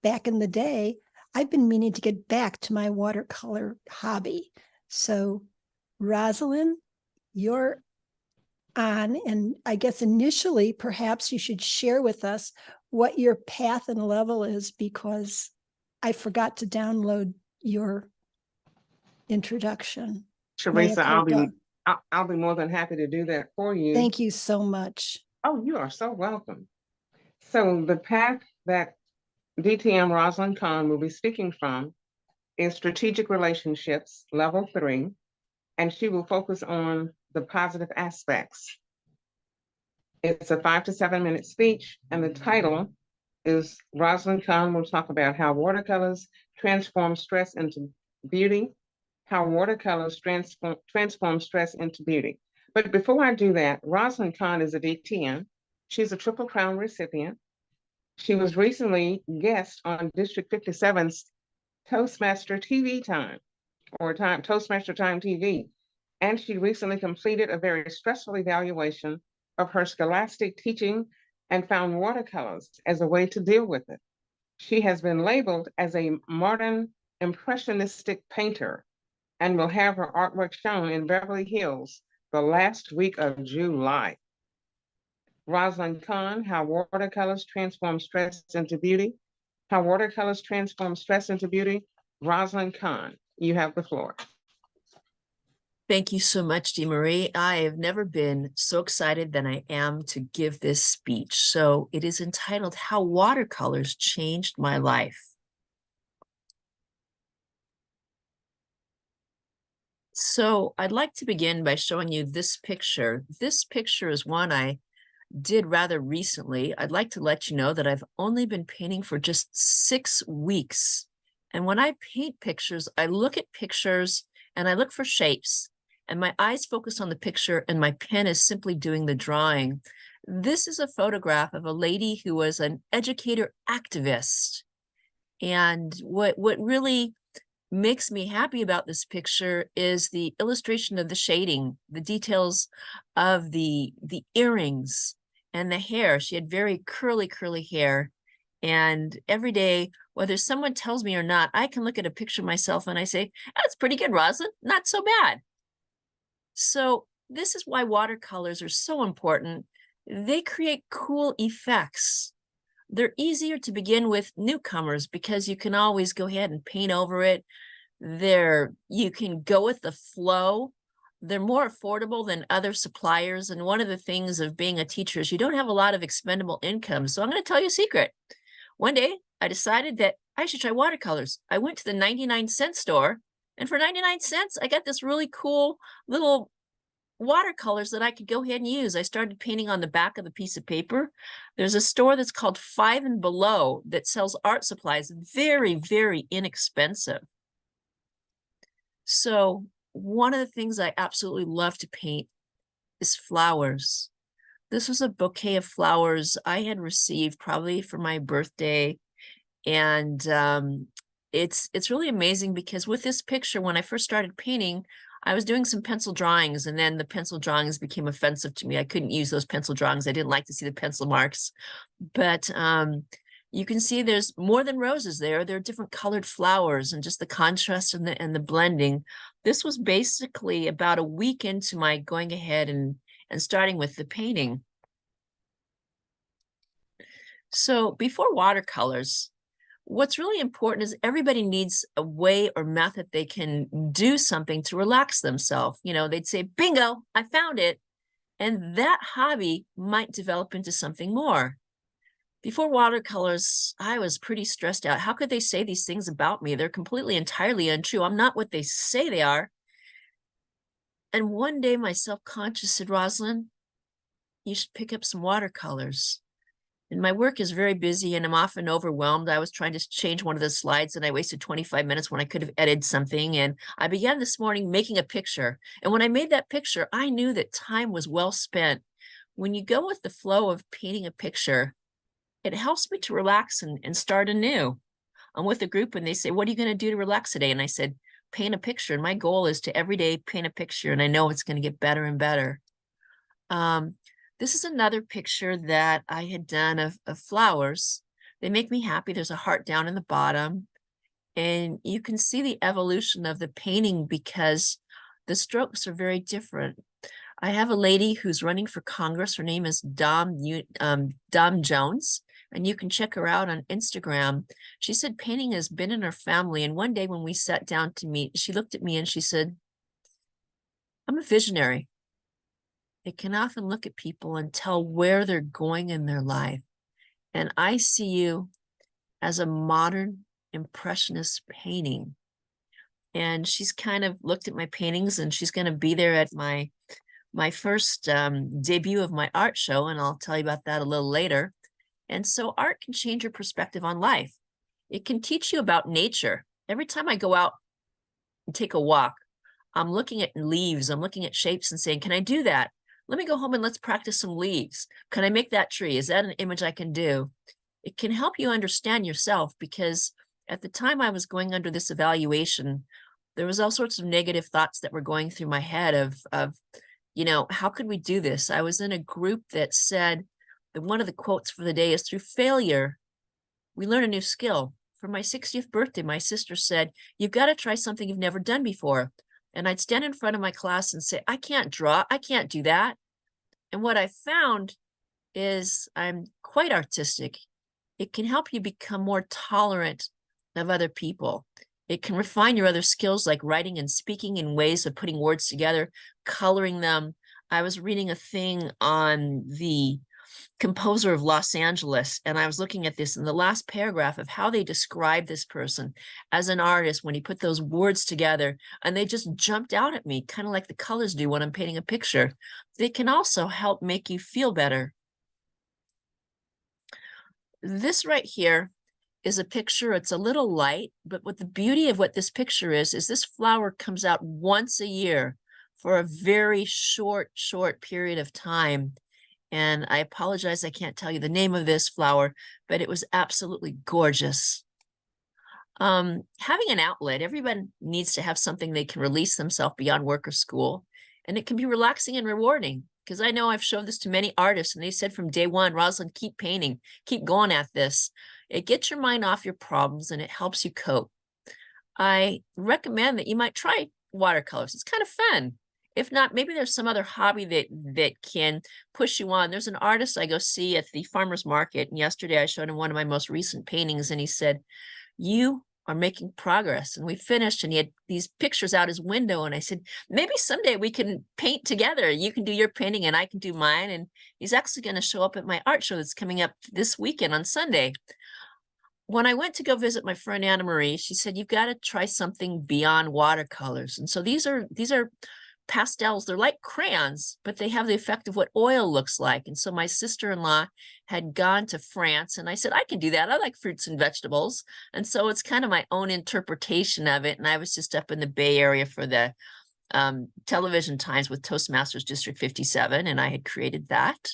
back in the day, I've been meaning to get back to my watercolor hobby. So, Rosalyn, you're on, and I guess initially, perhaps you should share with us what your path and level is, because I forgot to download your introduction. Teresa, I'll be more than happy to do that for you. Thank you so much. Oh, you are so welcome. So the path that DTM Rosalyn Kahn will be speaking from is Strategic Relationships, Level 3, and she will focus on the positive aspects. It's a 5 to 7 minute speech, and the title is Rosalyn Kahn will talk about how watercolors transform stress into beauty, how watercolors transform stress into beauty. But before I do that, Rosalyn Kahn is a DTM. She's a Triple Crown recipient. She was recently guest on District 57's Toastmaster TV Time, or Toastmaster Time TV. And she recently completed a very stressful evaluation of her scholastic teaching and found watercolors as a way to deal with it. She has been labeled as a modern impressionistic painter and will have her artwork shown in Beverly Hills the last week of July. Rosalyn Kahn, how watercolors transform stress into beauty. How watercolors transform stress into beauty. Rosalyn Kahn, you have the floor. Thank you so much, DeMarie. I have never been so excited than I am to give this speech. So it is entitled, How Watercolors Changed My Life. So I'd like to begin by showing you this picture. This picture is one I did rather recently. I'd like to let you know that I've only been painting for just 6 weeks. And when I paint pictures, I look at pictures and I look for shapes. And my eyes focus on the picture and my pen is simply doing the drawing. This is a photograph of a lady who was an educator activist. And what really makes me happy about this picture is the illustration of the shading, the details of the earrings and the hair. She had very curly hair. And every day, whether someone tells me or not, I can look at a picture myself and I say, that's pretty good, Rosalyn, not so bad. So this is why watercolors are so important. They create cool effects. They're easier to begin with newcomers because you can always go ahead and paint over it. You can go with the flow. They're more affordable than other suppliers. And one of the things of being a teacher is you don't have a lot of expendable income. So I'm going to tell you a secret. One day I decided that I should try watercolors. I went to the 99-cent store, and for 99 cents, I got this really cool little watercolors that I could go ahead and use. I started painting on the back of a piece of paper. There's a store that's called 5 and Below that sells art supplies, very, very inexpensive. So one of the things I absolutely love to paint is flowers. This was a bouquet of flowers I had received probably for my birthday. And it's really amazing because with this picture, when I first started painting, I was doing some pencil drawings, and then the pencil drawings became offensive to me. I couldn't use those pencil drawings. I didn't like to see the pencil marks. But you can see there's more than roses there. There are different colored flowers and just the contrast and the blending. This was basically about a week into my going ahead and starting with the painting. So before watercolors, what's really important is everybody needs a way or method they can do something to relax themselves. You know, they'd say, bingo, I found it. And that hobby might develop into something more. Before watercolors, I was pretty stressed out. How could they say these things about me? They're completely, entirely untrue. I'm not what they say they are. And one day my self-conscious said, Rosalyn, you should pick up some watercolors. And my work is very busy and I'm often overwhelmed. I was trying to change one of the slides and I wasted 25 minutes when I could have edited something. And I began this morning making a picture. And when I made that picture, I knew that time was well spent. When you go with the flow of painting a picture, it helps me to relax and start anew. I'm with a group and they say, what are you going to do to relax today? And I said, paint a picture. And my goal is to every day paint a picture. And I know it's going to get better and better. This is another picture that I had done of flowers. They make me happy. There's a heart down in the bottom. And you can see the evolution of the painting because the strokes are very different. I have a lady who's running for Congress. Her name is Dom Jones, and you can check her out on Instagram. She said painting has been in her family. And one day when we sat down to meet, she looked at me and she said, I'm a visionary. I can often look at people and tell where they're going in their life. And I see you as a modern Impressionist painting. And she's kind of looked at my paintings, and she's going to be there at my first debut of my art show, and I'll tell you about that a little later. And so art can change your perspective on life. It can teach you about nature. Every time I go out and take a walk, I'm looking at leaves, I'm looking at shapes and saying, can I do that? Let me go home and let's practice some leaves. Can I make that tree? Is that an image I can do? It can help you understand yourself, because at the time I was going under this evaluation, there was all sorts of negative thoughts that were going through my head of how could we do this? I was in a group that said that one of the quotes for the day is, through failure, we learn a new skill. For my 60th birthday, my sister said, you've got to try something you've never done before. And I'd stand in front of my class and say, I can't draw, I can't do that. And what I found is I'm quite artistic. It can help you become more tolerant of other people. It can refine your other skills, like writing and speaking, in ways of putting words together, coloring them. I was reading a thing on the composer of Los Angeles, and I was looking at this in the last paragraph of how they describe this person as an artist when he put those words together, and they just jumped out at me, kind of like the colors do when I'm painting a picture. They can also help make you feel better. This right here is a picture. It's a little light, but what the beauty of what this picture is this flower comes out once a year for a very short period of time. And I apologize, I can't tell you the name of this flower, but it was absolutely gorgeous. Having an outlet, everyone needs to have something they can release themselves beyond work or school. And it can be relaxing and rewarding, because I know I've showed this to many artists, and they said from day one, Rosalyn, keep painting, keep going at this. It gets your mind off your problems and it helps you cope. I recommend that you might try watercolors. It's kind of fun. If not, maybe there's some other hobby that can push you on. There's an artist I go see at the farmer's market, and yesterday I showed him one of my most recent paintings, and he said, you are making progress. And we finished, and he had these pictures out his window, and I said, maybe someday we can paint together. You can do your painting and I can do mine. And he's actually going to show up at my art show that's coming up this weekend on Sunday. When I went to go visit my friend Anna Marie, she said, you've got to try something beyond watercolors. And so these are pastels. They're like crayons, but they have the effect of what oil looks like. And so my sister-in-law had gone to France, and I said, I can do that. I like fruits and vegetables. And so it's kind of my own interpretation of it. And I was just up in the Bay Area for the television times with Toastmasters District 57, and I had created that.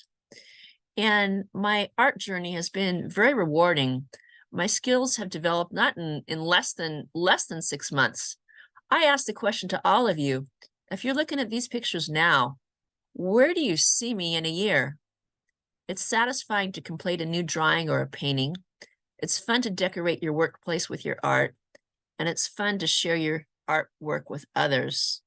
And my art journey has been very rewarding. My skills have developed not in less than 6 months. I asked the question to all of you, if you're looking at these pictures now, where do you see me in a year? It's satisfying to complete a new drawing or a painting. It's fun to decorate your workplace with your art, and it's fun to share your artwork with others.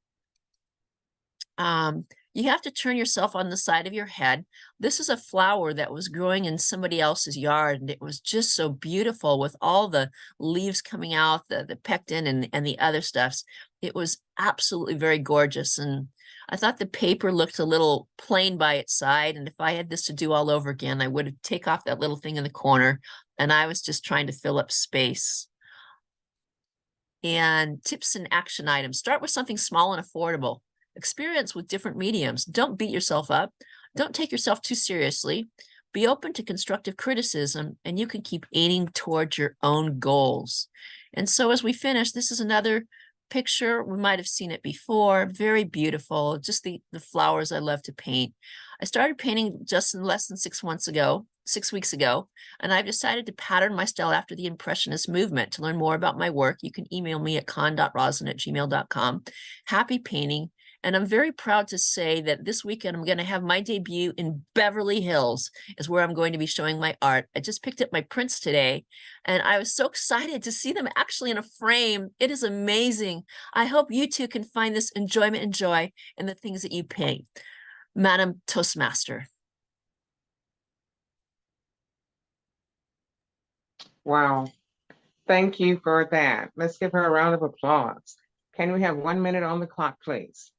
You have to turn yourself on the side of your head. This is a flower that was growing in somebody else's yard, and it was just so beautiful with all the leaves coming out, the pectin and the other stuffs. It was absolutely very gorgeous. And I thought the paper looked a little plain by its side. And if I had this to do all over again, I would take off that little thing in the corner. And I was just trying to fill up space. And tips and action items. Start with something small and affordable. Experience with different mediums. Don't beat yourself up. Don't take yourself too seriously. Be open to constructive criticism, and you can keep aiming towards your own goals. And so as we finish, this is another picture. We might have seen it before. Very beautiful. Just the flowers I love to paint. I started painting just in less than 6 weeks ago, and I've decided to pattern my style after the Impressionist movement. To learn more about my work, you can email me at kahn.rosalyn@gmail.com. Happy painting. And I'm very proud to say that this weekend I'm going to have my debut in Beverly Hills, is where I'm going to be showing my art. I just picked up my prints today, and I was so excited to see them actually in a frame. It is amazing. I hope you too can find this enjoyment and joy in the things that you paint. Madam Toastmaster. Wow. Thank you for that. Let's give her a round of applause. Can we have 1 minute on the clock, please?